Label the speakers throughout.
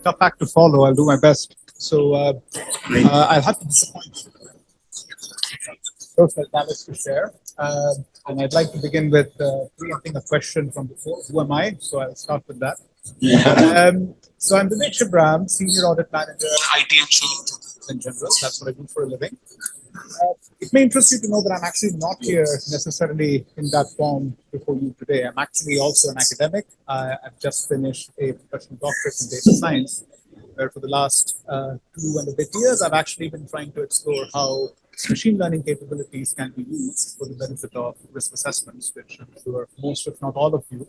Speaker 1: tough act to follow. I'll do my best. So I'll have to disappoint you. First, I'll balance to share. And I'd like to begin with preempting a question from before. Who am I? So I'll start with that. So I'm Vivek Shibram, Senior Audit Manager, IT and change in general. That's what I do for a living. It may interest you to know that I'm actually not here necessarily in that form before you today. I'm actually also an academic. I've just finished a professional doctorate in data science, where for the last 2.5 years, I've actually been trying to explore how machine learning capabilities can be used for the benefit of risk assessments, which I'm sure most, if not all of you,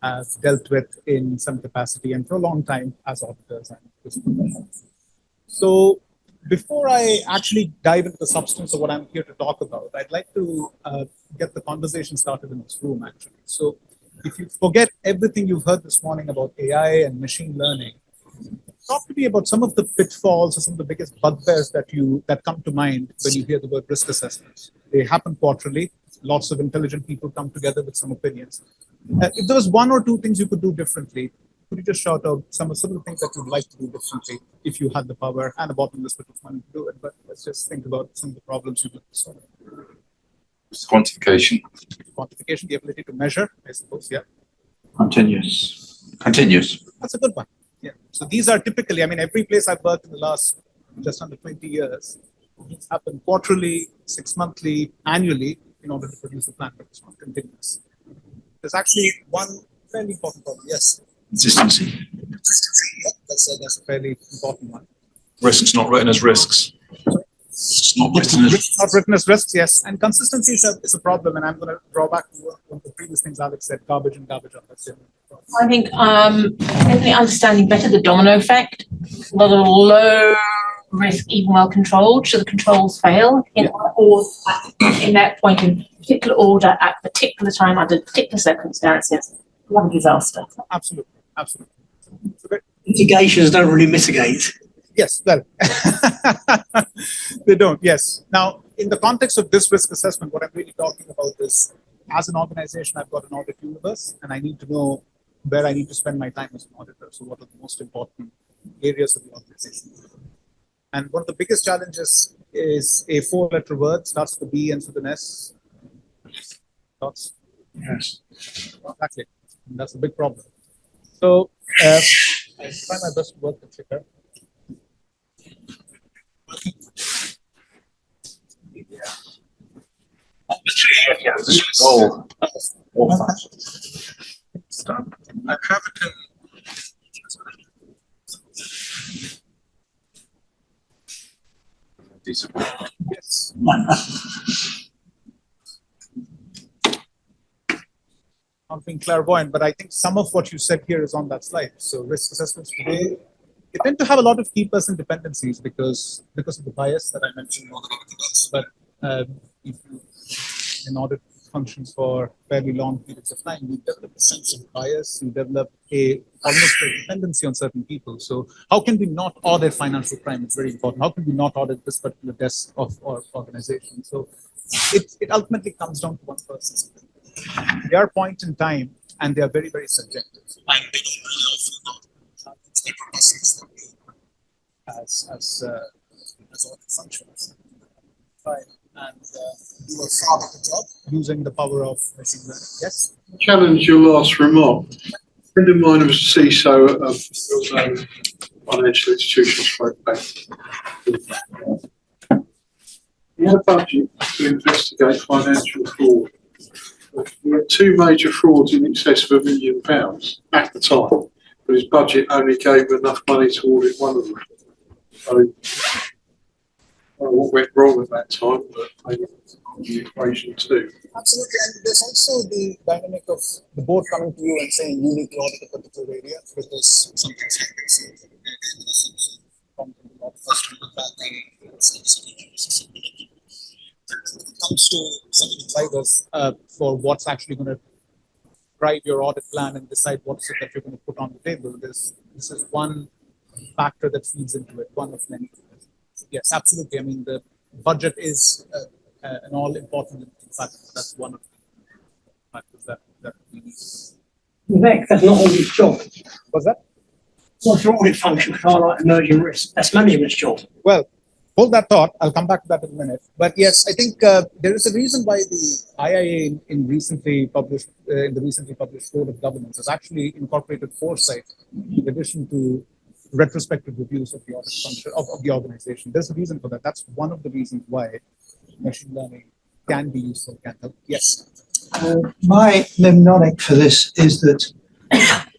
Speaker 1: have dealt with in some capacity and for a long time as auditors and risk professionals. So before I actually dive into the substance of what I'm here to talk about, I'd like to get the conversation started in this room, actually. So if you forget everything you've heard this morning about AI and machine learning, talk to me about some of the pitfalls or some of the biggest bugbears that come to mind when you hear the word risk assessments. They happen quarterly. Lots of intelligent people come together with some opinions. If there was one or two things you could do differently, could you just shout out some of the things that you'd like to do differently if you had the power and a bottomless pit of money to do it? But let's just think about some of the problems you'd like to solve.
Speaker 2: Quantification.
Speaker 1: Quantification, the ability to measure, I suppose, yeah.
Speaker 2: Continuous.
Speaker 1: That's a good one. Yeah. So these are typically, every place I've worked in the last just under 20 years, these happen quarterly, 6 monthly, annually in order to produce a plan, but it's not continuous. There's actually one fairly important problem. Yes.
Speaker 2: Consistency.
Speaker 1: Yeah, that's a fairly important one.
Speaker 2: Risks not written as risks. It's not written as
Speaker 1: risks, yes. And consistency is a problem, and I'm going to draw back to one of the previous things Alex said, garbage in, garbage out. That's it.
Speaker 3: I think definitely understanding better the domino effect, whether low risk, even well controlled, should the controls fail in that point in particular order at particular time under particular circumstances, what a disaster.
Speaker 1: Absolutely.
Speaker 4: Mitigations don't really mitigate.
Speaker 1: Yes, well, they don't, yes. Now, in the context of this risk assessment, what I'm really talking about is, as an organization, I've got an audit universe, and I need to know where I need to spend my time as an auditor. So what are the most important areas of the organization? And one of the biggest challenges is a 4-letter word, starts with a B, ends with an S. Thoughts?
Speaker 2: Yes.
Speaker 1: Exactly. And that's a big problem. So I try my best to work with Chica. I have it in. Yes. Not being clairvoyant, but I think some of what you said here is on that slide. So risk assessments today, they tend to have a lot of key person dependencies because of the bias that I mentioned. But if you, in audit functions for fairly long periods of time, you develop a sense of bias, you develop almost a dependency on certain people. So how can we not audit financial crime? It's very important. How can we not audit this particular desk of our organization? So it ultimately comes down to one person. They are point in time, and they are very, very subjective. And they don't really often know as audit functions. Right. And do a far better job using the power of machine learning. Yes?
Speaker 5: Challenge your last remark. A friend of mine was a CISO of a financial institution bank. He had a budget to investigate financial fraud. We had 2 major frauds in excess of £1 million at the time, but his budget only gave enough money to audit one of them. So, I don't know what went wrong at that time, but maybe the equation too.
Speaker 1: Absolutely, and there's also the dynamic of the board coming to you and saying you need to audit a particular area because something's happening. When it comes to some of the drivers for what's actually going to drive your audit plan and decide what's it that you're going to put on the table, this is one factor that feeds into it, one of many. Yes, absolutely. The budget is an all-important factor. That's one of the factors that we need.
Speaker 4: Vivek, that's not always job.
Speaker 1: What's that?
Speaker 4: What's your audit function to highlight emerging risks? That's management's job.
Speaker 1: Well, hold that thought. I'll come back to that in a minute. But yes, I think there is a reason why the IIA in recently published in the recently published Code of Governance has actually incorporated foresight in addition to retrospective reviews of the audit function of the organization. There's a reason for that. That's one of the reasons why machine learning can be useful, can help. Yes.
Speaker 6: My mnemonic for this is that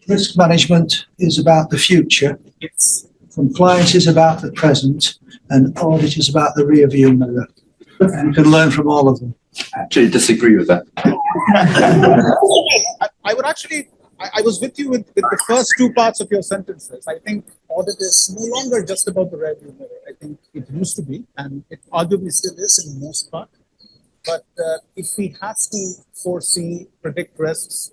Speaker 6: risk management is about the future,
Speaker 1: Yes.
Speaker 6: compliance is about the present, and audit is about the rear view mirror. And you can learn from all of them.
Speaker 7: Actually disagree with that.
Speaker 1: I would actually, I was with you with the first two parts of your sentences. I think audit is no longer just about the rearview mirror. I think it used to be, and it arguably still is in most part. But if we have to foresee, predict risks,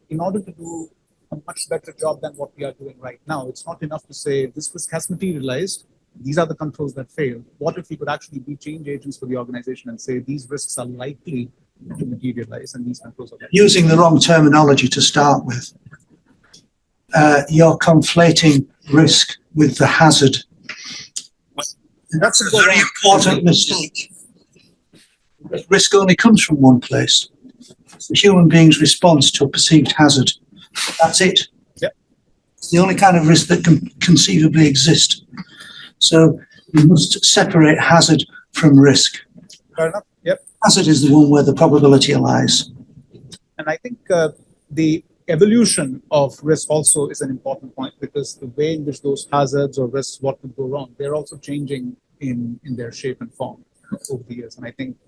Speaker 1: in order to do a much better job than what we are doing right now, it's not enough to say this risk has materialized. These are the controls that failed. What if we could actually be change agents for the organization and say these risks are likely to materialize and these controls are likely.
Speaker 6: Using the wrong terminology to start with, you're conflating risk with the hazard.
Speaker 1: That's
Speaker 6: a very important mistake. Risk only comes from one place. It's the human being's response to a perceived hazard. That's it.
Speaker 1: Yep.
Speaker 6: It's the only kind of risk that can conceivably exist. So you must separate hazard from risk.
Speaker 1: Fair enough. Yep.
Speaker 6: Hazard is the one where the probability lies.
Speaker 1: And I think the evolution of risk also is an important point, because the way in which those hazards or risks, what could go wrong, they're also changing in their shape and form over the years. And I think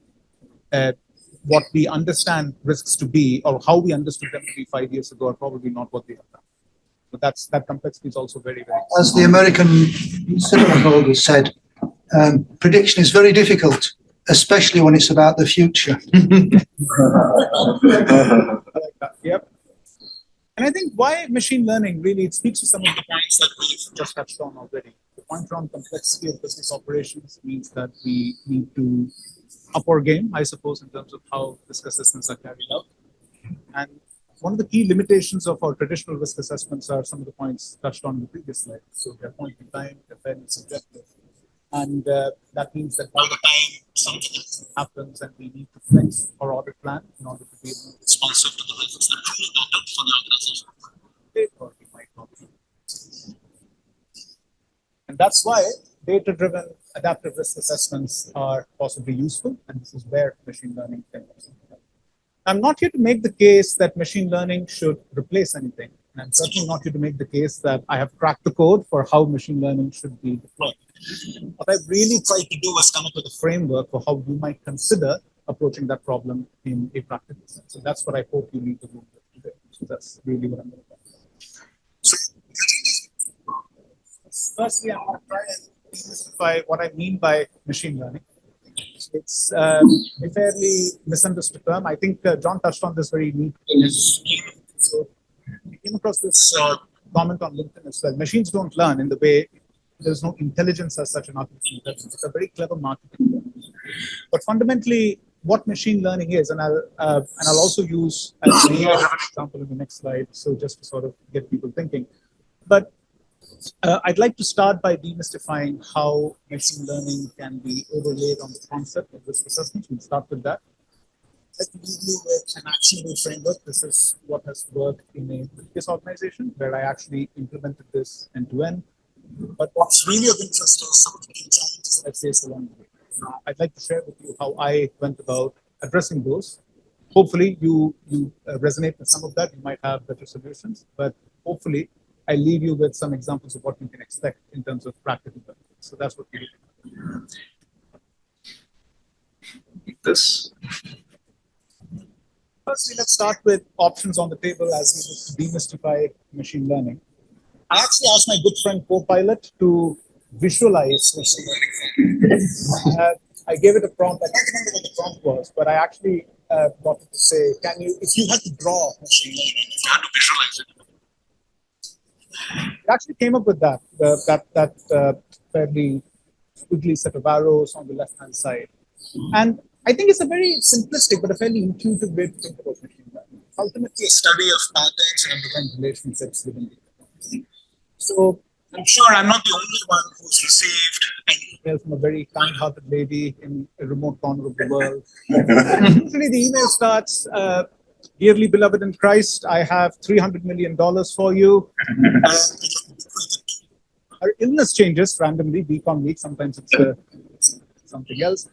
Speaker 1: what we understand risks to be, or how we understood them to be 5 years ago, are probably not what they are now. But that complexity is also very, very.
Speaker 6: As the American cinema holder said, prediction is very difficult, especially when it's about the future.
Speaker 1: I like that. Yep. And I think why machine learning really, it speaks to some of the points that we've just touched on already. The point around complexity of business operations means that we need to up our game, I suppose, in terms of how risk assessments are carried out. And one of the key limitations of our traditional risk assessments are some of the points touched on in the previous slide. So they're point in time, they're fairly subjective. And that means that by the time something happens and we need to flex our audit plan in order to be responsive to the risks that truly matter for the organization, or we might not be. And that's why data-driven adaptive risk assessments are possibly useful, and this is where machine learning can also help. I'm not here to make the case that machine learning should replace anything. And I'm certainly not here to make the case that I have cracked the code for how machine learning should be deployed. What I've really tried to do is come up with a framework for how you might consider approaching that problem in a practical sense. So that's what I hope you need to do today. So that's really what I'm going to talk about. Firstly, I'm going to try and demystify what I mean by machine learning. It's a fairly misunderstood term. I think John touched on this very neatly. So I came across this comment on LinkedIn as well. Machines don't learn in the way there's no intelligence as such in artificial intelligence. It's a very clever marketing term. But fundamentally, what machine learning is, and I'll also use an example in the next slide, so just to sort of get people thinking. But I'd like to start by demystifying how machine learning can be overlaid on the concept of risk assessment. We'll start with that. Let me leave you with an actionable framework. This is what has worked in a previous organization where I actually implemented this end to end. But what's really of interest is some of the key challenges that I faced along the way. I'd like to share with you how I went about addressing those. Hopefully, you resonate with some of that. You might have better solutions, but hopefully, I leave you with some examples of what you can expect in terms of practical benefits. So that's what we do.
Speaker 2: This.
Speaker 1: Firstly, let's start with options on the table as we demystify machine learning. I actually asked my good friend Copilot to visualize machine learning. I gave it a prompt. I can't remember what the prompt was, but I actually got it to say, "Can you, if you had to draw machine learning, if you had to visualize it?" It actually came up with that fairly squiggly set of arrows on the left-hand side. And I think it's a very simplistic but a fairly intuitive way to think about machine learning. It's ultimately a study of patterns and underlying relationships within data. So I'm sure I'm not the only one who's received an email from a very kind-hearted lady in a remote corner of the world. Usually the email starts, dearly beloved in Christ, I have $300 million for you. Our illness changes randomly, week on week. Sometimes it's something else.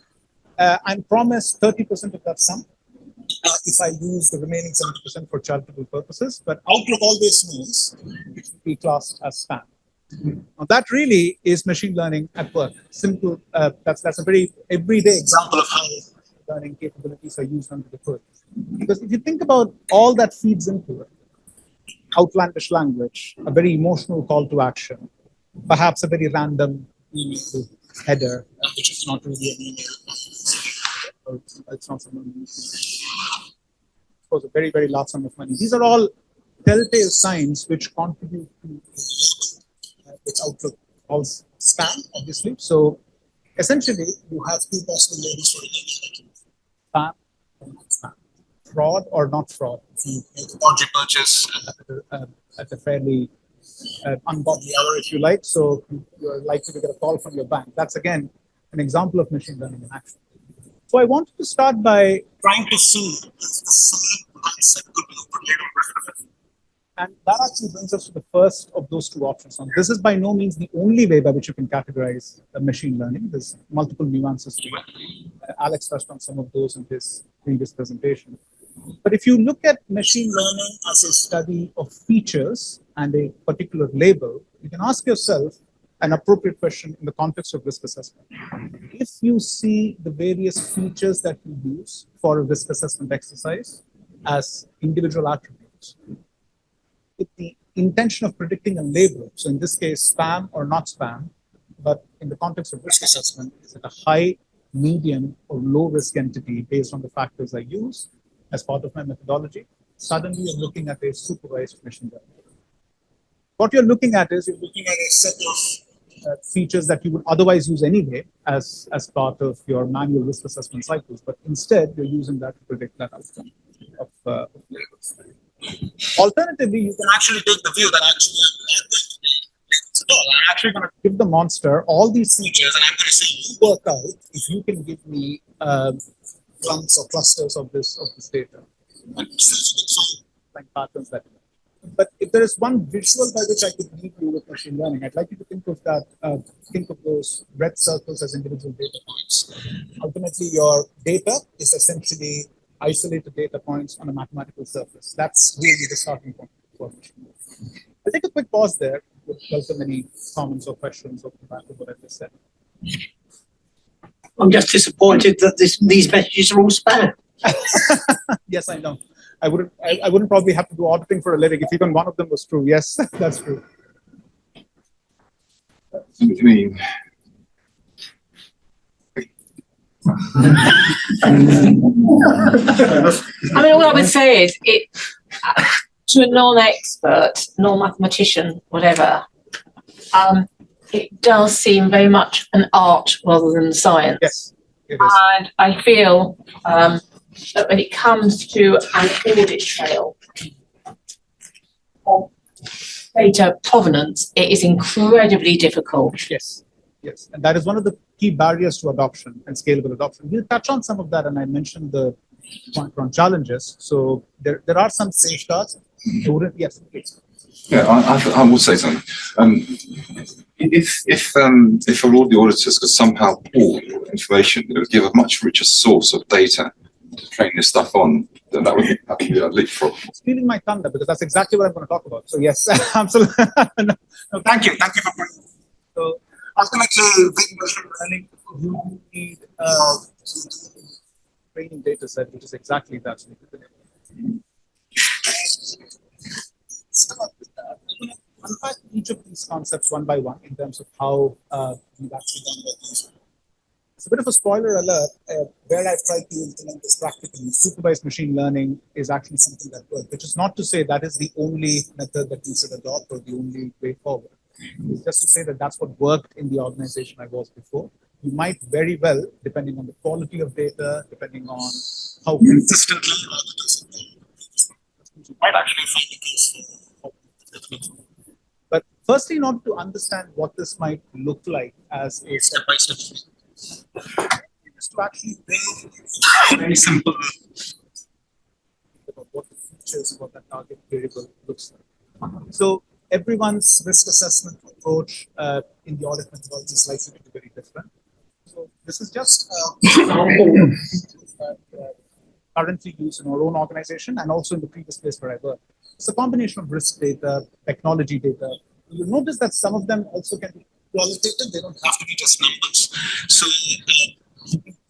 Speaker 1: I'm promised 30% of that sum if I use the remaining 70% for charitable purposes. But Outlook always knows it should be classed as spam. Now that really is machine learning at work. Simple. That's a very everyday example of how learning capabilities are used under the hood. Because if you think about all that feeds into it, outlandish language, a very emotional call to action, perhaps a very random email header, which is not really an email. It's not someone for a very, very large sum of money. These are all telltale signs which contribute to which Outlook calls spam, obviously. So essentially, you have two possible labels for it: spam or not spam, fraud or not fraud. If you make a dodgy purchase at a fairly ungodly hour, if you like, so you're likely to get a call from your bank. That's again an example of machine learning in action. So I wanted to start by trying to see if the same concept could be overlaid on risk. And that actually brings us to the first of those two options. Now, this is by no means the only way by which you can categorize machine learning. There's multiple nuances to it. Alex touched on some of those in his previous presentation. But if you look at machine learning as a study of features and a particular label, you can ask yourself an appropriate question in the context of risk assessment. If you see the various features that you use for a risk assessment exercise as individual attributes, with the intention of predicting a label, so in this case, spam or not spam, but in the context of risk assessment, is it a high, medium, or low risk entity based on the factors I use as part of my methodology? Suddenly you're looking at a supervised machine learning. What you're looking at is you're looking at a set of features that you would otherwise use anyway as part of your manual risk assessment cycles, but instead you're using that to predict that outcome of labels. Alternatively, you can actually take the view that actually I'm actually going to give the monster all these features and I'm going to say, you work out if you can give me clumps or clusters of this data. Like patterns that. But if there is one visual by which I could leave you with machine learning, I'd like you to think of that, think of those red circles as individual data points. Ultimately, your data is essentially isolated data points on a mathematical surface. That's really the starting point for machine learning. I'll take a quick pause there with welcome any comments or questions off the back of what I just said.
Speaker 4: I'm just disappointed that these messages are all spam.
Speaker 1: Yes, I know. I wouldn't probably have to do auditing for a living if even one of them was true. Yes, that's true.
Speaker 7: What do you mean?
Speaker 3: I mean, what I would say is, to a non-expert, non-mathematician, whatever, it does seem very much an art rather than science.
Speaker 1: Yes, it is.
Speaker 3: And I feel that when it comes to an audit trail of data provenance, it is incredibly difficult.
Speaker 1: Yes, yes. And that is one of the key barriers to adoption and scalable adoption. We'll touch on some of that, and I mentioned the point around challenges. So there are some safeguards. Yes, please.
Speaker 7: Yeah, I will say something. If all the auditors could somehow pull information that would give a much richer source of data to train this stuff on, then that would be a leapfrog.
Speaker 1: Stealing my thunder because that's exactly what I'm going to talk about. So yes, absolutely. No, thank you for pointing. So ultimately, with machine learning, you need training data set, which is exactly that. Unpack each of these concepts one by one in terms of how we've actually done these. It's a bit of a spoiler alert. Where I've tried to implement this practically, supervised machine learning is actually something that works, which is not to say that is the only method that we should adopt or the only way forward. It's just to say that that's what worked in the organization I was before. You might very well, depending on the quality of data, depending on how consistently you might actually find the case. But Firstly, in order to understand what this might look like as a step-by-step, is to actually build a very simple about what the features of what that target variable looks like. So everyone's risk assessment approach in the audit methodology is likely to be very different. So this is just currently used in our own organization and also in the previous place where I work. It's a combination of risk data, technology data. You'll notice that some of them also can be qualitative. They don't have to be just numbers. So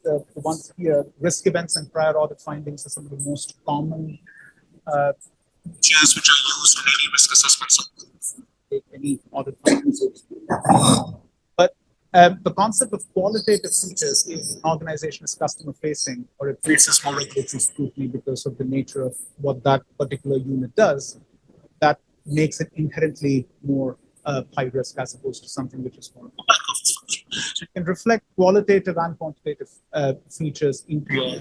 Speaker 1: the ones here, risk events and prior audit findings are some of the most common features which are used in any risk assessments of any audit findings. But the concept of qualitative features, if an organization is customer facing or it faces more regulatory scrutiny because of the nature of what that particular unit does, that makes it inherently more high risk as opposed to something which is more back office function. So you can reflect qualitative and quantitative features into your.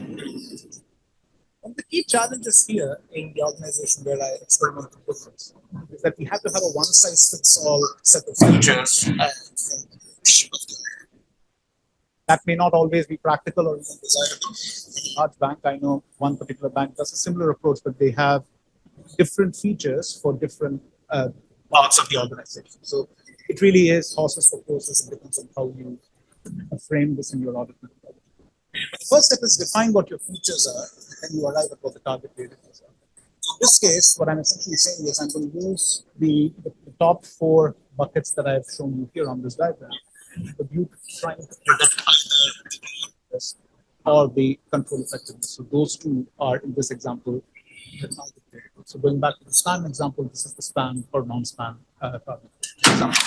Speaker 1: One of the key challenges here in the organization where I experiment with this is that we have to have a one-size-fits-all set of features. That may not always be practical or even desirable. In a large bank, I know one particular bank does a similar approach, but they have different features for different parts of the organization. So it really is horses for courses. It depends on how you frame this in your audit methodology. But the first step is define what your features are, and you arrive at what the target variables are. In this case, what I'm essentially saying is I'm going to use the top 4 buckets that I've shown you here on this diagram, but you trying to predict either this or the control effectiveness. So those two are, in this example, the target variables. So going back to the spam example, this is the spam or non-spam target example.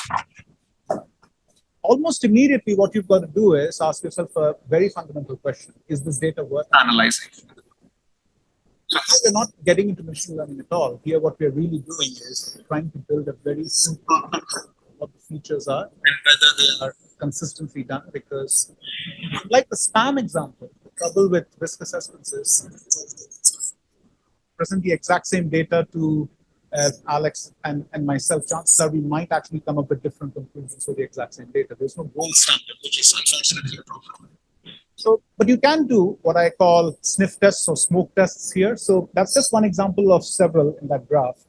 Speaker 1: Almost immediately, what you've got to do is ask yourself a very fundamental question. Is this data worth analyzing? So here we're not getting into machine learning at all. Here what we're really doing is trying to build a very simple picture of what the features are and whether they are consistently done. Because like the spam example, the trouble with risk assessments is present the exact same data to Alex and myself, chances are we might actually come up with different conclusions for the exact same data. There's no gold standard, which is unfortunately a problem. So, but you can do what I call sniff tests or smoke tests here. So that's just one example of several in that graph.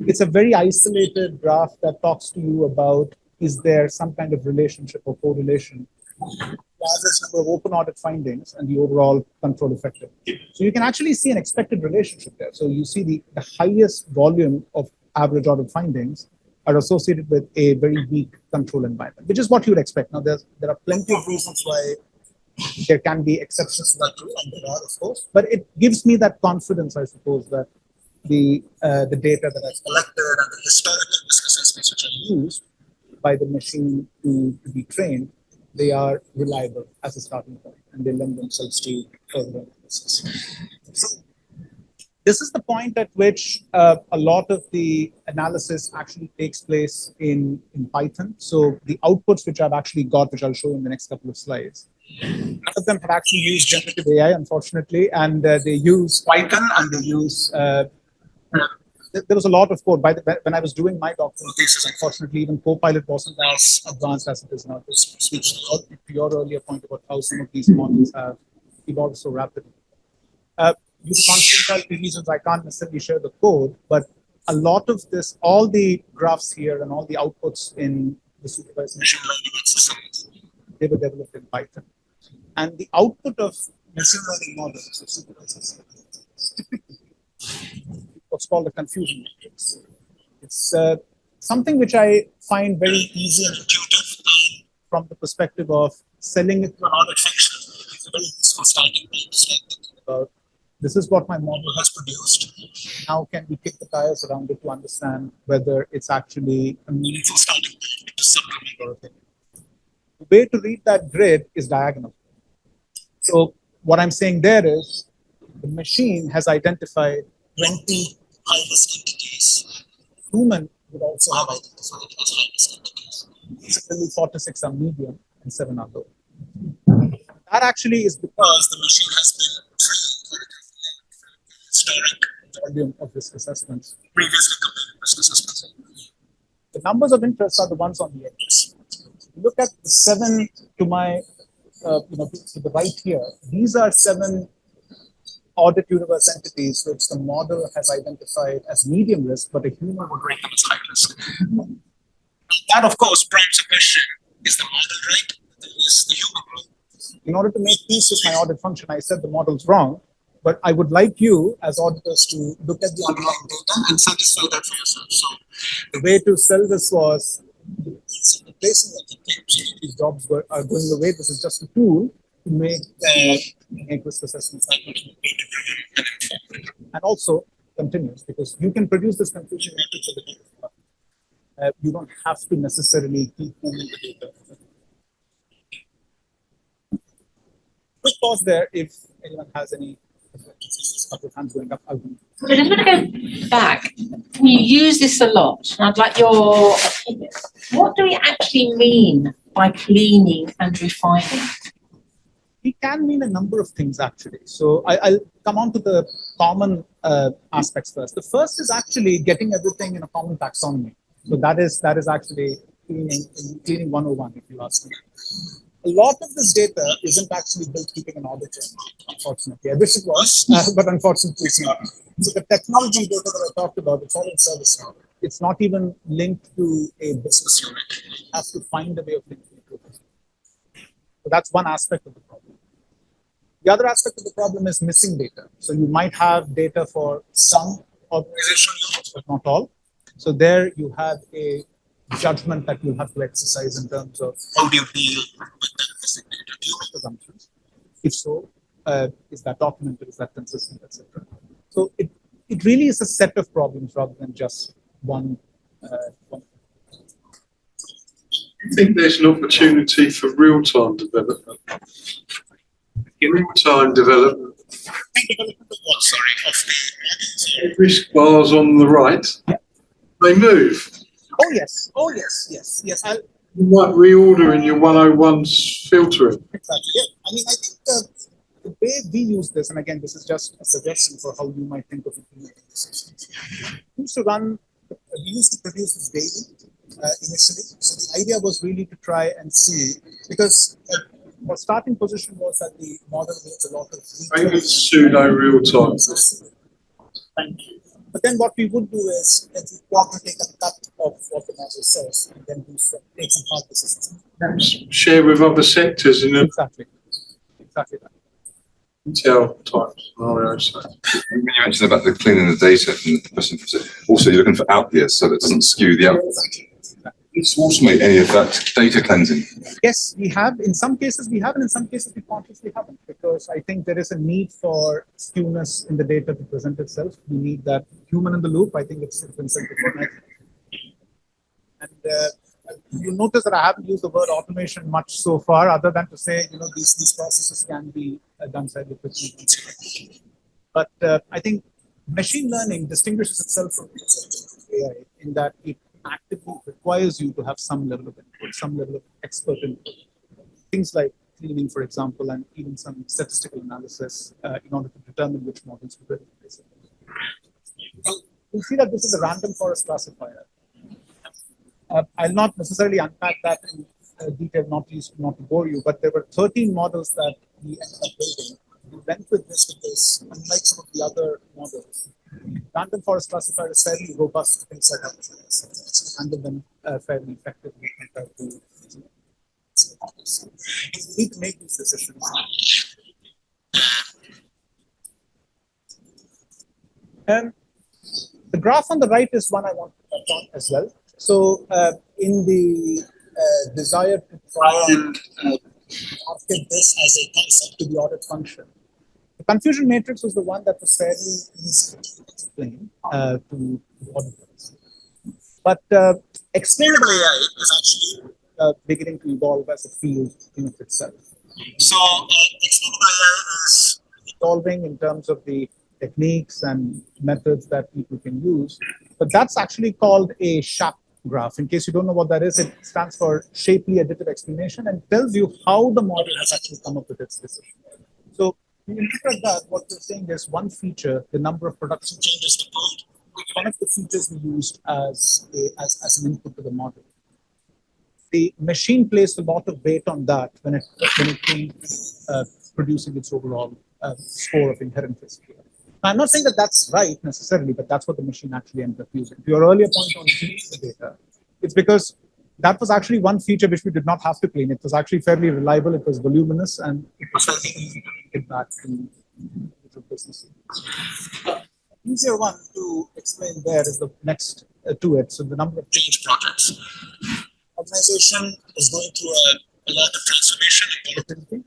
Speaker 1: It's a very isolated graph that talks to you about, is there some kind of relationship or correlation the average number of open audit findings and the overall control effectiveness. So you can actually see an expected relationship there. So you see the highest volume of average audit findings are associated with a very weak control environment, which is what you would expect. Now, there are plenty of reasons why there can be exceptions to that rule, and there are, of course, but it gives me that confidence, I suppose, that the data that I've collected and the historical risk assessments which are used by the machine to be trained, they are reliable as a starting point, and they lend themselves to further analysis. So this is the point at which a lot of the analysis actually takes place in Python. So the outputs which I've actually got, which I'll show you in the next couple of slides, none of them have actually used generative AI, unfortunately, and they use Python and they use there was a lot of code. When I was doing my doctoral thesis, unfortunately, even Copilot wasn't as advanced as it is now. This speaks to your earlier point about how some of these models have evolved so rapidly. Due to confidentiality reasons, I can't necessarily share the code, but a lot of this, all the graphs here and all the outputs in the supervised machine learning exercise, they were developed in Python. And the output of machine learning models, so supervised what's called a confusion matrix. It's something which I find very easy and intuitive from the perspective of selling it to an audit function. It's a very useful starting point to start thinking about, this is what my model has produced. Now can we kick the tires around it to understand whether it's actually a meaningful starting point to supplement our opinion. The way to read that grid is diagonal. So what I'm saying there is the machine has identified 20 high-risk entities. Human would also have identified as high-risk entities. Similarly, 4 to 6 are medium and 7 are low. That actually is because the machine has been trained historic volume of risk assessments, previously completed risk assessments. The numbers of interest are the ones on the edge. Look at the 7 to my, to the right here. These are 7 audit universe entities which the model has identified as medium risk, but a human would rate them as high risk. That, of course, prompts a question: is the model right? Is the human wrong? In order to make peace with my audit function, I said the model's wrong, but I would like you as auditors to look at the underlying data and satisfy that for yourself. So the way to sell this was replacing the claims. These jobs are going away. This is just a tool to make risk assessments and also continuous, because you can produce this confusion matrix of the data. You don't have to necessarily keep moving the data. Quick pause there if anyone has any couple of hands going up.
Speaker 3: So I'm just going to go back. You use this a lot, and I'd like your opinion. What do we actually mean by cleaning and refining?
Speaker 1: It can mean a number of things, actually. So I'll come on to the common aspects first. The first is actually getting everything in a common taxonomy. So that is actually cleaning 101, if you ask me. A lot of this data isn't actually built keeping an audit in, unfortunately. I wish it was, but unfortunately it's not. So the technology data that I talked about, it's all in service now. It's not even linked to a business unit. It has to find a way of linking it to it. So that's one aspect of the problem. The other aspect of the problem is missing data. So you might have data for some organizational units, but not all. So there you have a judgment that you have to exercise in terms of how do you deal with that missing data? Do you make assumptions? If so, is that documented? Is that consistent, etc.? So it really is a set of problems rather than just one.
Speaker 5: I think there's an opportunity for real-time development. Real-time development.
Speaker 1: Development of what? Sorry, of the
Speaker 5: Risk bars on the right,
Speaker 1: yeah.
Speaker 5: They move.
Speaker 1: Oh yes, oh yes.
Speaker 5: You might reorder in your 101's filtering.
Speaker 1: Exactly. Yeah. I mean, I think the way we use this, and again, this is just a suggestion for how you might think of implementing this. We used to produce this daily initially. So the idea was really to try and see, because our starting position was that the model needs a lot of
Speaker 5: Maybe it's pseudo real-time.
Speaker 1: Thank you. But then what we would do is take a cut of what the model says and then take some hard decisions.
Speaker 5: Share with other sectors in a
Speaker 1: Exactly that.
Speaker 5: retail type scenario. So.
Speaker 7: When you mentioned about the cleaning the data, and the person also you're looking for outliers so that it doesn't skew the output. It's automate any of that data cleansing.
Speaker 1: Yes, we have. In some cases we have, and in some cases we consciously haven't, because I think there is a need for skewness in the data to present itself. We need that human in the loop. I think it's been said before. And you notice that I haven't used the word automation much so far, other than to say, these processes can be done fairly quickly. But I think machine learning distinguishes itself from AI in that it actively requires you to have some level of input, some level of expert input. Things like cleaning, for example, and even some statistical analysis in order to determine which models to build. You'll see that this is a random forest classifier. I'll not necessarily unpack that in detail, not to bore you, but there were 13 models that we ended up building. We went with this because, unlike some of the other models, random forest classifier is fairly robust to things like that, handle them fairly effectively compared to. You need to make these decisions. And the graph on the right is one I want to touch on as well. So, in the desire to try and market this as a concept to the audit function, the confusion matrix was the one that was fairly easy to explain to the auditors. But explainable AI is actually beginning to evolve as a field in of itself. So explainable AI is evolving in terms of the techniques and methods that people can use. But that's actually called a SHAP graph. In case you don't know what that is, it stands for Shapely Additive Explanation and tells you how the model has actually come up with its decision. So when you look at that, what we're saying is one feature, the number of production changes deployed, we one of the features we used as an input to the model. The machine placed a lot of weight on that when it came to producing its overall score of inherent risk. I'm not saying that that's right necessarily, but that's what the machine actually ended up using. To your earlier point on cleaning the data, it's because that was actually one feature which we did not have to clean. It was actually fairly reliable, it was voluminous, and it was fairly easy to get back to business. Easier one to explain there is the next to it. So the number of change projects. Organization is going through a lot of transformation and volatility.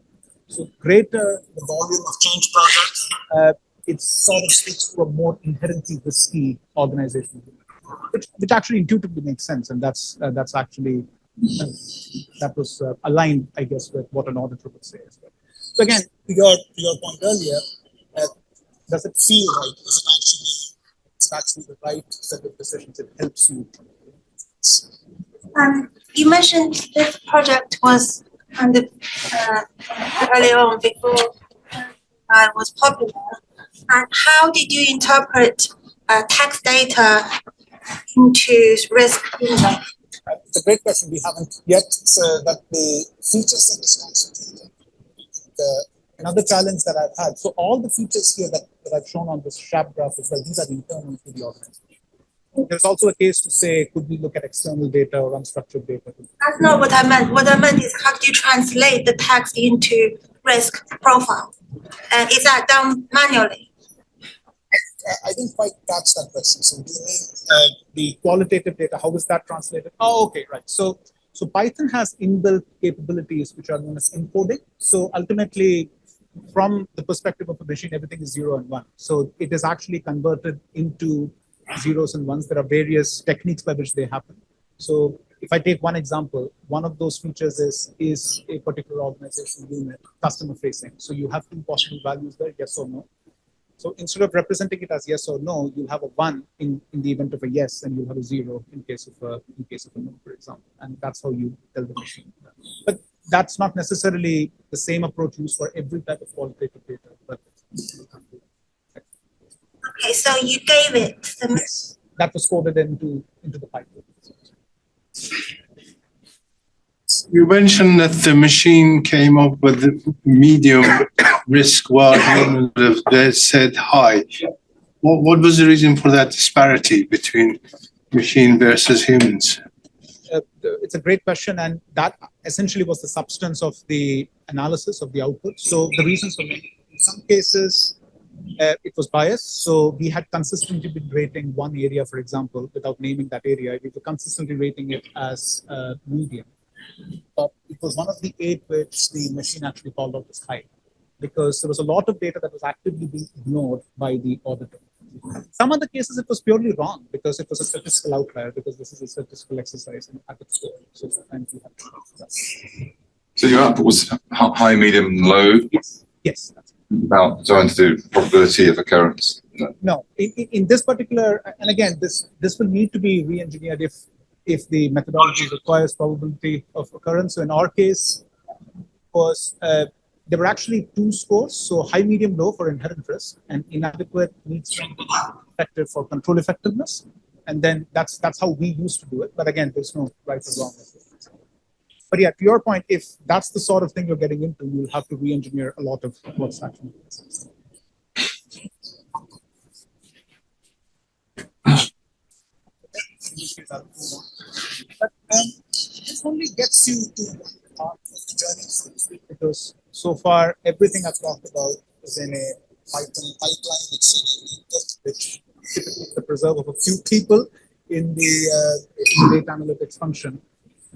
Speaker 1: So greater the volume of change projects, it sort of speaks to a more inherently risky organization, which actually intuitively makes sense, and that's actually that was aligned, I guess, with what an auditor would say as well. So again, to your point earlier, does it feel right? Is it actually the right set of decisions? It helps you.
Speaker 8: You mentioned this project was under earlier on before it was popular. And how did you interpret tax data into risk index?
Speaker 1: It's a great question. We haven't yet that the feature set is concentrated. Another challenge that I've had. So all the features here that I've shown on this SHAP graph as well, these are internal to the organization. There's also a case to say, could we look at external data or unstructured data?
Speaker 8: That's not what I meant. What I meant is, how do you translate the text into risk profile? Is that done manually?
Speaker 1: I didn't quite catch that question. So do you mean the qualitative data? How is that translated? Oh, okay, right. So Python has inbuilt capabilities which are known as encoding. So ultimately, from the perspective of a machine, everything is 0 and 1. So it is actually converted into zeros and ones. There are various techniques by which they happen. So if I take one example, one of those features is a particular organization unit, customer facing. So you have two possible values there, yes or no. So instead of representing it as yes or no, you'll have a 1 in the event of a yes, and you'll have a 0 in case of a no, for example. And that's how you tell the machine. But that's not necessarily the same approach used for every type of qualitative data. But
Speaker 8: okay, so you gave it the
Speaker 1: yes, that was coded into the Python.
Speaker 5: You mentioned that the machine came up with the medium risk while humans have said high. What was the reason for that disparity between machine versus humans?
Speaker 1: It's a great question, and that essentially was the substance of the analysis of the output. So the reasons for in some cases, it was biased. So we had consistently been rating one area, for example, without naming that area. We were consistently rating it as medium. But it was one of the 8 which the machine actually called out as high, because there was a lot of data that was actively being ignored by the auditor. Some other cases, it was purely wrong because it was a statistical outlier, because this is a statistical exercise and at its score. So sometimes you have to do that.
Speaker 7: So your output was high, medium, low?
Speaker 1: Yes.
Speaker 7: About trying to do probability of occurrence?
Speaker 1: No. In this particular, and again, this will need to be re-engineered if the methodology requires probability of occurrence. So in our case, was there were actually 2 scores. So high, medium, low for inherent risk, and inadequate needs to be effective for control effectiveness. And then that's how we used to do it. But again, there's no right or wrong. But yeah, to your point, if that's the sort of thing you're getting into, you'll have to re-engineer a lot of what's actually. But this only gets you to one part of the journey, so to speak, because so far everything I've talked about is in a Python pipeline, which typically is the preserve of a few people in the data analytics function.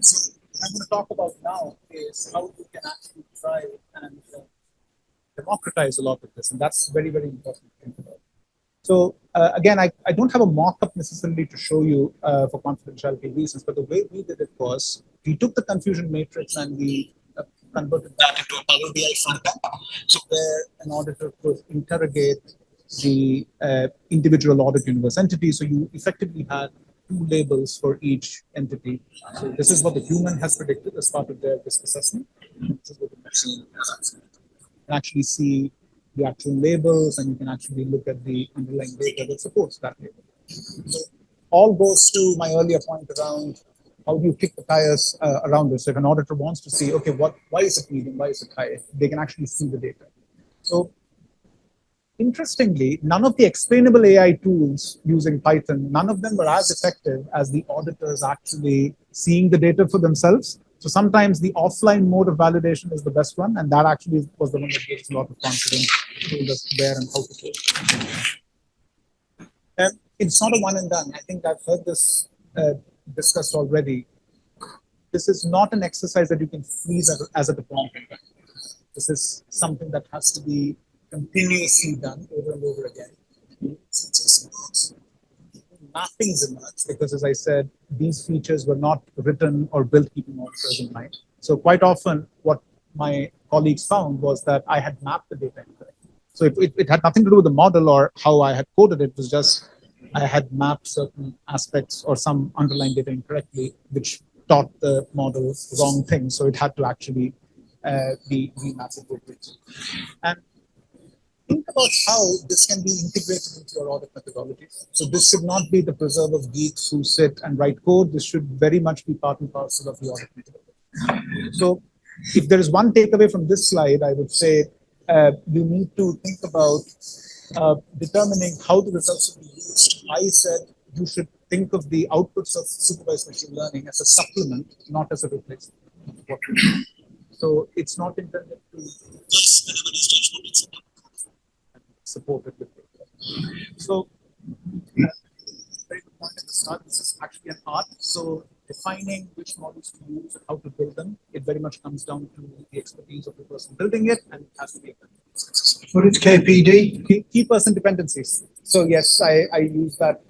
Speaker 1: So what I'm going to talk about now is how you can actually try and democratize a lot of this, and that's very, very important to think about. So again, I don't have a mock-up necessarily to show you for confidentiality reasons, but the way we did it was we took the confusion matrix and we converted that into a Power BI front end. So where an auditor could interrogate the individual audit universe entity. So you effectively had 2 labels for each entity. So this is what the human has predicted as part of their risk assessment. This is what the machine has actually see the actual labels, and you can actually look at the underlying data that supports that label. So all goes to my earlier point around how do you kick the tires around this. So if an auditor wants to see, okay, why is it medium, why is it high, they can actually see the data. So interestingly, none of the explainable AI tools using Python, none of them were as effective as the auditors actually seeing the data for themselves. So sometimes the offline mode of validation is the best one, and that actually was the one that gave us a lot of confidence, told us where and how to go. And it's not a one and done. I think I've heard this discussed already. This is not an exercise that you can freeze as a deployment. This is something that has to be continuously done over and over again. Mappings emerged because, as I said, these features were not written or built keeping auditors in mind. So quite often, what my colleagues found was that I had mapped the data incorrectly. So it had nothing to do with the model or how I had coded it. It was just I had mapped certain aspects or some underlying data incorrectly, which taught the model wrong things. So it had to actually be mapped appropriately. And think about how this can be integrated into your audit methodologies. So this should not be the preserve of geeks who sit and write code. This should very much be part and parcel of the audit methodology. So if there is one takeaway from this slide, I would say you need to think about determining how the results will be used. I said you should think of the outputs of supervised machine learning as a supplement, not as a replacement. So it's not intended to support it with data. So very good point at the start. This is actually an art. So defining which models to use and how to build them, it very much comes down to the expertise of the person building it, and it has to be
Speaker 6: What is KPD?
Speaker 1: Key person dependencies. So yes, I use that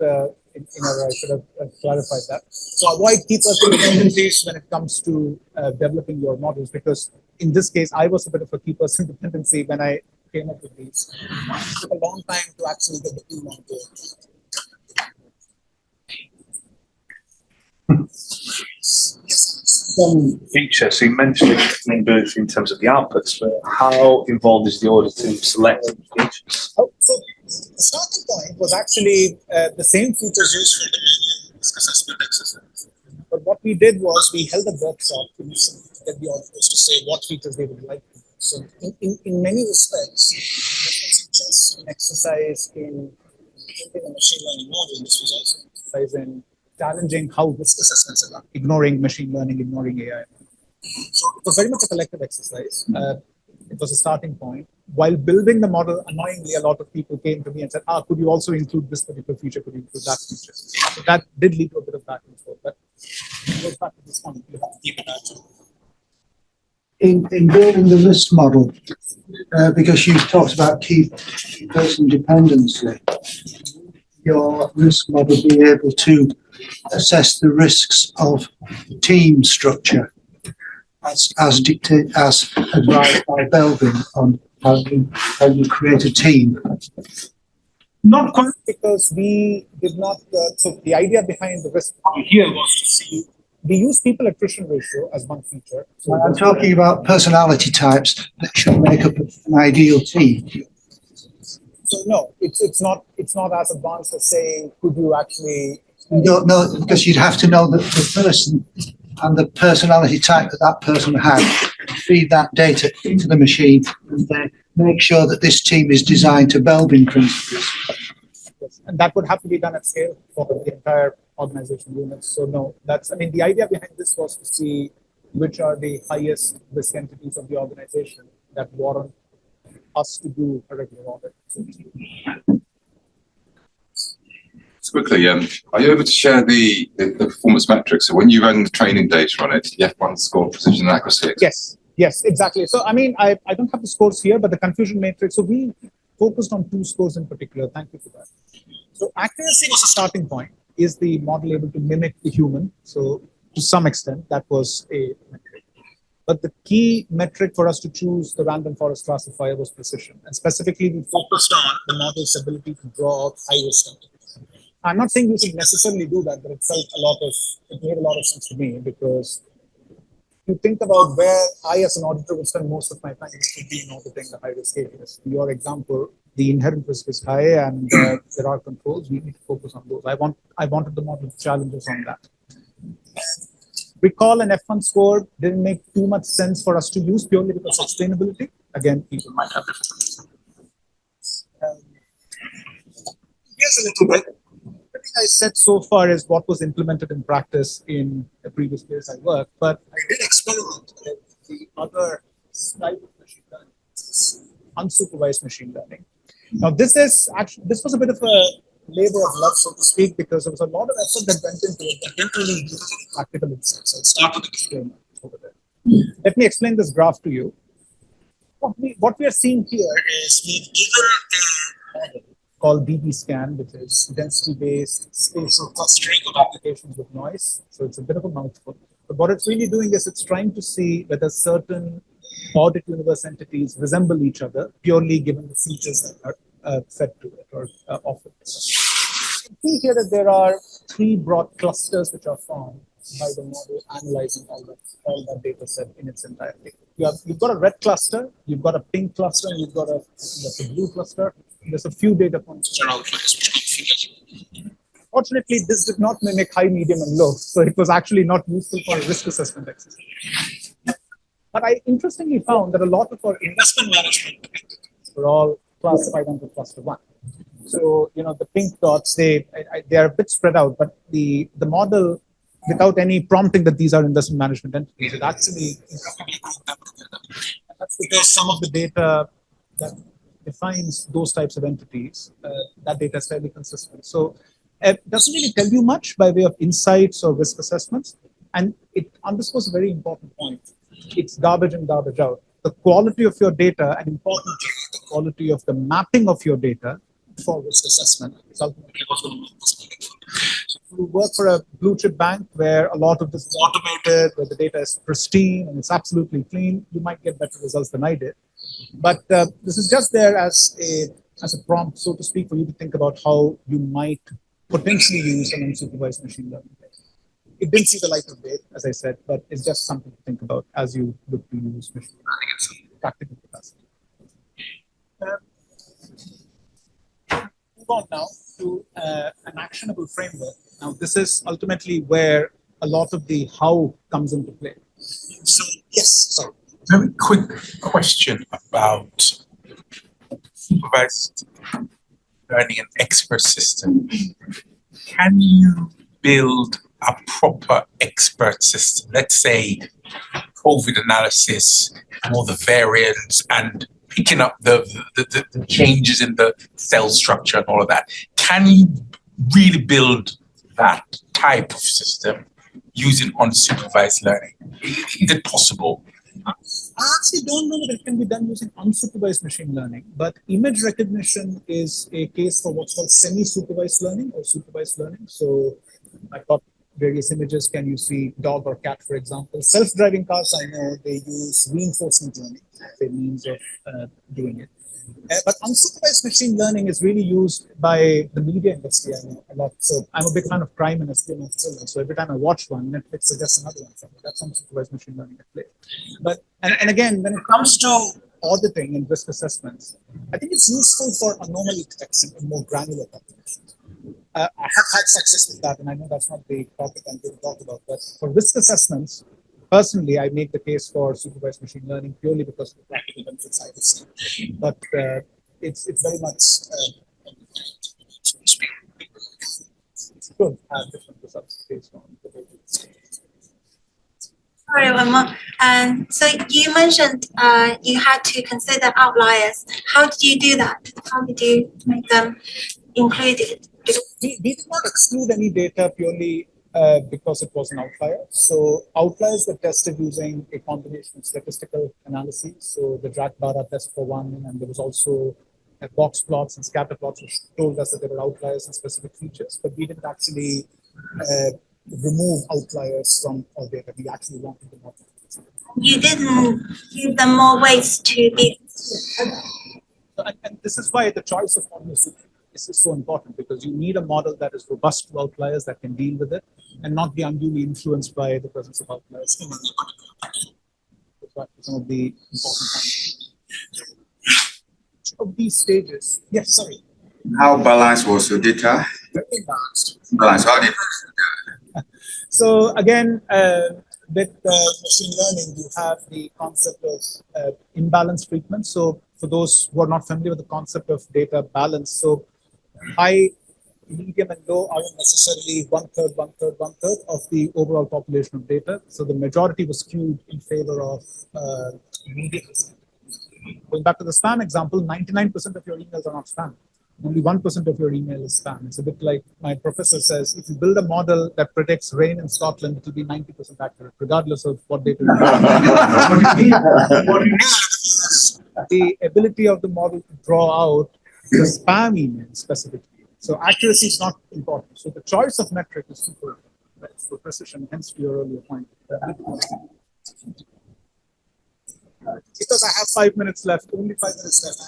Speaker 1: in error. I should have clarified that. So avoid key person dependencies when it comes to developing your models, because in this case, I was a bit of a key person dependency when I came up with these. It took a long time to actually get the team on board.
Speaker 9: One feature, so you mentioned it both in terms of the outputs, but how involved is the auditor in selecting features?
Speaker 1: Oh, so the starting point was actually the same features used for the risk assessment exercise. But what we did was we held a workshop to get the auditors to say what features they would like to do. So in many respects, this was just an exercise in building a machine learning model. This was also an exercise in challenging how risk assessments are done, ignoring machine learning, ignoring AI. So it was very much a collective exercise. It was a starting point. While building the model, annoyingly, a lot of people came to me and said, could you also include this particular feature? Could you include that feature? So that did lead to a bit of back and forth. But it goes back to this point. You have to keep it actually.
Speaker 6: In building the risk model, because you talked about key person dependency, your risk model be able to assess the risks of team structure as advised by Belvin on how you create a team.
Speaker 1: Not quite, because we did not. So the idea behind the risk here was to see we use people attrition ratio as one feature. So
Speaker 6: I'm talking about personality types that should make up an ideal team.
Speaker 1: So no, it's not as advanced as saying could you actually.
Speaker 6: You don't know, because you'd have to know the person and the personality type that person had, feed that data into the machine, and then make sure that this team is designed to Belbin principles.
Speaker 1: Yes. And that would have to be done at scale for the entire organization units. So no, the idea behind this was to see which are the highest risk entities of the organization that warrant us to do a regular audit.
Speaker 7: So quickly, are you able to share the performance metrics? So when you run the training data on it, the F1 score, precision and accuracy.
Speaker 1: Yes, exactly. So I don't have the scores here, but the confusion matrix. So we focused on 2 scores in particular. Thank you for that. So accuracy was a starting point. Is the model able to mimic the human? So to some extent, that was a metric. But the key metric for us to choose the random forest classifier was precision. And specifically, we focused on the model's ability to draw out high-risk entities. I'm not saying you should necessarily do that, but it made a lot of sense to me, because you think about where I, as an auditor, would spend most of my time, it would be in auditing the high-risk areas. In your example, the inherent risk is high and there are controls, we need to focus on those. I wanted the model to challenge us on that. Recall an F1 score didn't make too much sense for us to use purely because of sustainability. Again, people might have different. Here's a little bit. Everything I said so far is what was implemented in practice in the previous place I worked, but I did experiment with the other type of machine learning, unsupervised machine learning. Now, this was a bit of a labor of love, so to speak, because there was a lot of effort that went into it, but didn't really use practical insights. So I'll start with the disclaimer over there. Let me explain this graph to you. What we are seeing here is we've given a model called DB-scan, which is density-based spatial clustering of applications with noise. So it's a bit of a mouthful. But what it's really doing is it's trying to see whether certain audit universe entities resemble each other, purely given the features that are fed to it or offered. You can see here that there are three broad clusters which are formed by the model analyzing all that data set in its entirety. You've got a red cluster, you've got a pink cluster, and you've got a blue cluster. There's a few data points. Fortunately, this did not mimic high, medium, and low, so it was actually not useful for a risk assessment exercise. But I interestingly found that a lot of our investment management entities were all classified under cluster 1. So, the pink dots, they are a bit spread out, but the model, without any prompting that these are investment management entities, it actually grouped them together. And that's because some of the data that defines those types of entities, that data is fairly consistent. So it doesn't really tell you much by way of insights or risk assessments. And it underscores a very important point. It's garbage in, garbage out. The quality of your data, and importantly, the quality of the mapping of your data for risk assessment is ultimately what's going to make this meaningful. So if you work for a blue chip bank where a lot of this is automated, where the data is pristine and it's absolutely clean, you might get better results than I did. But this is just there as a prompt, so to speak, for you to think about how you might potentially use an unsupervised machine learning. It didn't see the light of day, as I said, but it's just something to think about as you look to use machine learning in some practical capacity. Move on now to an actionable framework. Now, this is ultimately where a lot of the how comes into play. So, yes, sorry.
Speaker 10: Very quick question about supervised learning and expert system. Can you build a proper expert system? Let's say COVID analysis, all the variants, and picking up the changes in the cell structure and all of that. Can you really build that type of system using unsupervised learning? Is it possible?
Speaker 1: I actually don't know that it can be done using unsupervised machine learning, but image recognition is a case for what's called semi-supervised learning or supervised learning. So I've got various images. Can you see dog or cat, for example? Self-driving cars, I know they use reinforcement learning as a means of doing it. But unsupervised machine learning is really used by the media industry, I know, a lot. So I'm a big fan of crime and espionage thrillers. So every time I watch one, Netflix suggests another one. So that's unsupervised machine learning at play. But and again, when it comes to auditing and risk assessments, I think it's useful for anomaly detection in more granular populations. I have had success with that, and I know that's not the topic I'm going to talk about. But for risk assessments, personally, I make the case for supervised machine learning purely because of the practical benefits I see. But it's very much good to have different results based on the data.
Speaker 8: Sorry, one more. So you mentioned you had to consider outliers. How did you do that? How did you make them included?
Speaker 1: We did not exclude any data purely because it was an outlier. So outliers were tested using a combination of statistical analyses. So the Drag-Bara test for one, and there was also box plots and scatter plots which told us that there were outliers in specific features, but we didn't actually remove outliers from our data. We actually wanted them out.
Speaker 8: You didn't give them more ways to be.
Speaker 1: And this is why the choice of model is so important, because you need a model that is robust to outliers, that can deal with it, and not be unduly influenced by the presence of outliers. Some of the important points. of these stages, yes, sorry.
Speaker 11: How balanced was your data?
Speaker 1: Very balanced.
Speaker 11: Balanced. How did
Speaker 1: So again, with machine learning, you have the concept of imbalance treatment. So for those who are not familiar with the concept of data balance, so high, medium, and low aren't necessarily one third of the overall population of data. So the majority was skewed in favor of medium. Going back to the spam example, 99% of your emails are not spam. Only 1% of your email is spam. It's a bit like my professor says, if you build a model that predicts rain in Scotland, it will be 90% accurate, regardless of what data you have. What you need is the ability of the model to draw out the spam email specifically. So accuracy is not important. So the choice of metric is super for precision, hence to your earlier point. Because I have 5 minutes left, only 5 minutes left.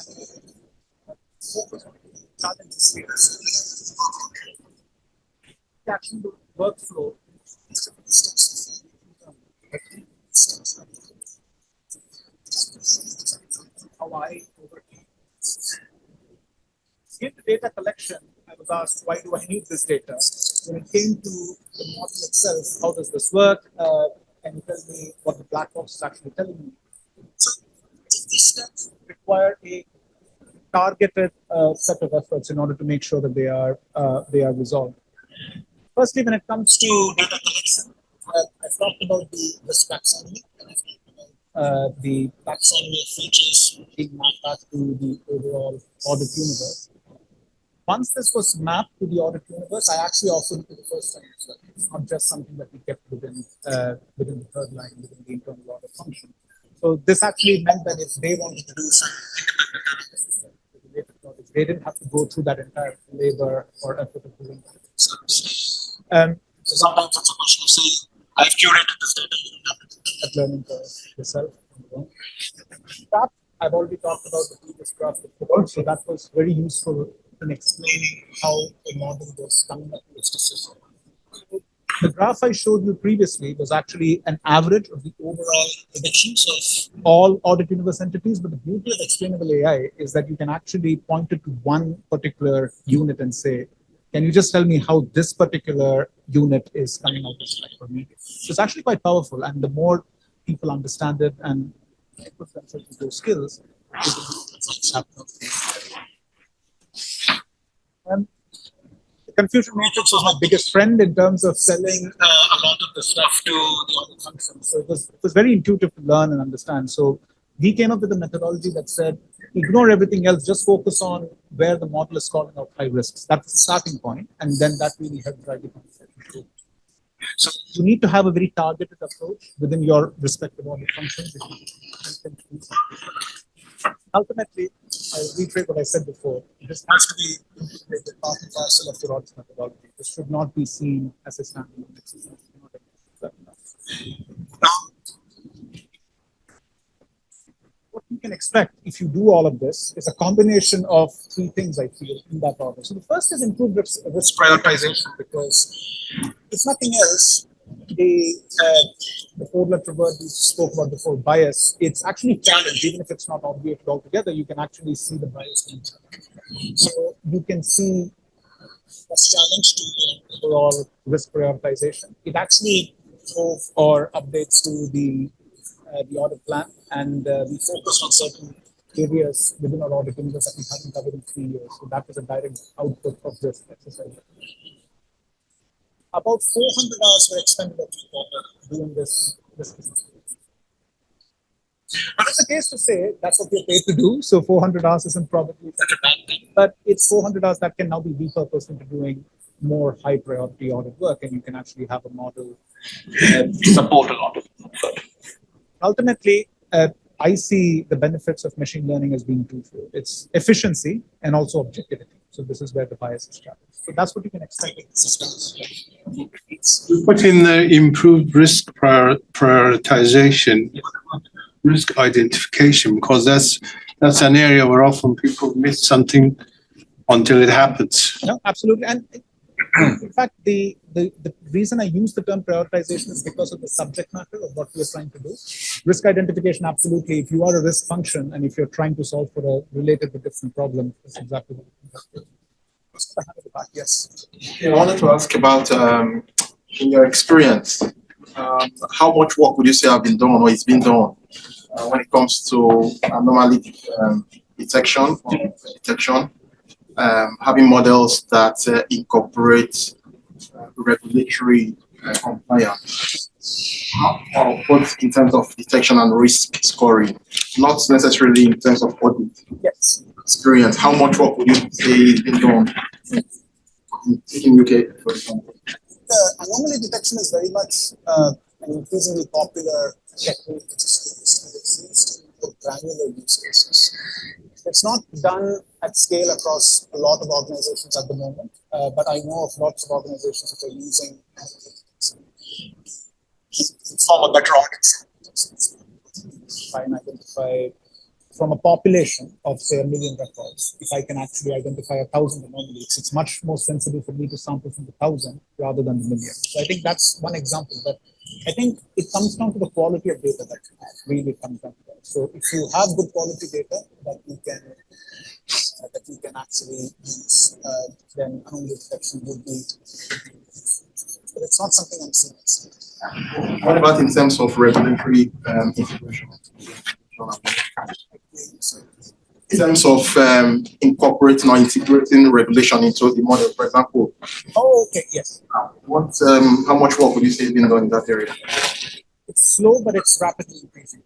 Speaker 1: Challenges here. The actual workflow. How I overcame. In the data collection, I was asked, why do I need this data? When it came to the model itself, how does this work? Can you tell me what the black box is actually telling me? So these steps require a targeted set of efforts in order to make sure that they are resolved. Firstly, when it comes to data collection, I've talked about the risk taxonomy, and I've talked about the taxonomy of features being mapped back to the overall audit universe. Once this was mapped to the audit universe, I actually offered it to the first time as well. It's not just something that we kept within the third line, within the internal audit function. So this actually meant that if they wanted to do some independent analysis, they didn't have to go through that entire labor or effort of doing that. So sometimes it's a question of saying, I've curated this data, you don't have to do that learning curve yourself. That I've already talked about the previous graph before, so that was very useful in explaining how the model was coming up with its decision. The graph I showed you previously was actually an average of the overall predictions of all audit universe entities, but the beauty of explainable AI is that you can actually point it to one particular unit and say, can you just tell me how this particular unit is coming out this for me? So it's actually quite powerful, and the more people understand it and put themselves into those skills, the confusion matrix was my biggest friend in terms of selling a lot of the stuff to the audit function. So it was very intuitive to learn and understand. So we came up with a methodology that said, ignore everything else, just focus on where the model is calling out high risks. That's the starting point, and then that really helps drive the conversation. So you need to have a very targeted approach within your respective audit functions. Ultimately, I'll reiterate what I said before. This has to be integrated part and parcel of your audit methodology. This should not be seen as a standalone exercise. Now, what you can expect if you do all of this is a combination of three things, I feel, in that order. So the first is improved risk prioritization, because if nothing else, the four-letter word we spoke about before, bias, it's actually challenged. Even if it's not obviated altogether, you can actually see the bias. So you can see a challenge to the overall risk prioritization. It actually drove or updates to the audit plan, and we focus on certain areas within our audit universe that we haven't covered in 3 years. So that was a direct output of this exercise. About 400 hours were expended every quarter doing this business. But it's a case to say that's what we're paid to do. So 400 hours isn't probably such a bad thing, but it's 400 hours that can now be repurposed into doing more high priority audit work, and you can actually have a model support a lot of it. Ultimately, I see the benefits of machine learning as being twofold. It's efficiency and also objectivity. So this is where the bias is trapped. So that's what you can expect with systems.
Speaker 5: We put in the improved risk prioritization, risk identification, because that's an area where often people miss something until it happens.
Speaker 1: No, absolutely. And In fact, the reason I use the term prioritization is because of the subject matter of what we are trying to do. Risk identification, absolutely. If you are a risk function and if you're trying to solve for a related but different problem, that's exactly what we do. Yes.
Speaker 12: Yeah, I wanted to ask about, in your experience, how much work would you say have been done or is being done when it comes to anomaly detection, having models that incorporate regulatory compliance, both in terms of detection and risk scoring, not necessarily in terms of audit.
Speaker 1: Yes.
Speaker 12: Experience. How much work would you say is being done in UK, for example?
Speaker 1: Anomaly detection is very much an increasingly popular technique which is used for granular use cases. It's not done at scale across a lot of organizations at the moment, but I know of lots of organizations that are using from a better audience. Try and identify from a population of say 1 million records, if I can actually identify 1,000 anomalies, it's much more sensible for me to sample from the 1,000 rather than the million. So I think that's one example, but I think it comes down to the quality of data that you have, really comes down to that. So if you have good quality data that you can actually use, then anomaly detection would be, but it's not something I'm seeing.
Speaker 12: What about in terms of regulatory integration? In terms of incorporating or integrating regulation into the model, for example.
Speaker 1: Oh, okay, yes.
Speaker 12: How much work would you say is being done in that area?
Speaker 1: It's slow, but it's rapidly increasing.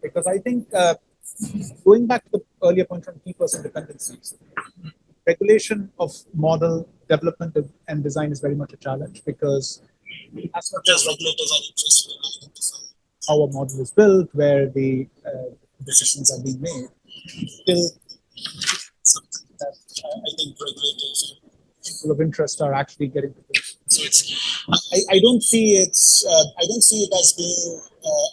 Speaker 1: Because I think going back to the earlier point on key person dependencies, regulation of model development and design is very much a challenge because as much as regulators are interested in how a model is built, where the decisions are being made, still something that I think regulators and people of interest are actually getting to do. So I don't see it as being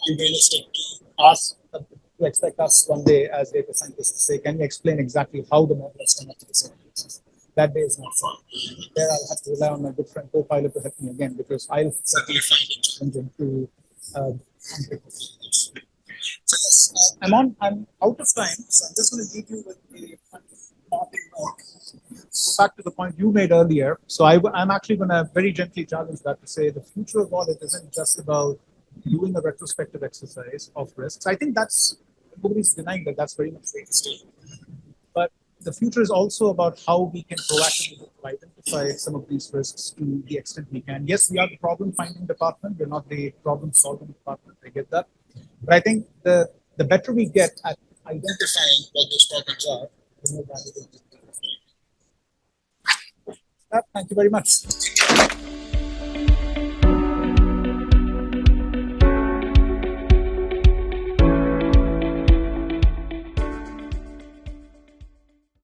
Speaker 1: unrealistic to us to expect us one day as data scientists to say, can you explain exactly how the model has come up to the same basis? That day is not far. There I'll have to rely on my good friend co-pilot to help me again because I'll certainly find it challenging to so yes, I'm out of time, so I'm just going to leave you with a parting note. Back to the point you made earlier. So I'm actually going to very gently challenge that to say the future of audit isn't just about doing a retrospective exercise of risks. I think nobody's denying that that's very much realistic. But the future is also about how we can proactively identify some of these risks to the extent we can. Yes, we are the problem-finding department. We're not the problem-solving department. I get that. But I think the better we get at identifying what those problems are, the more valuable it is. Thank you very much.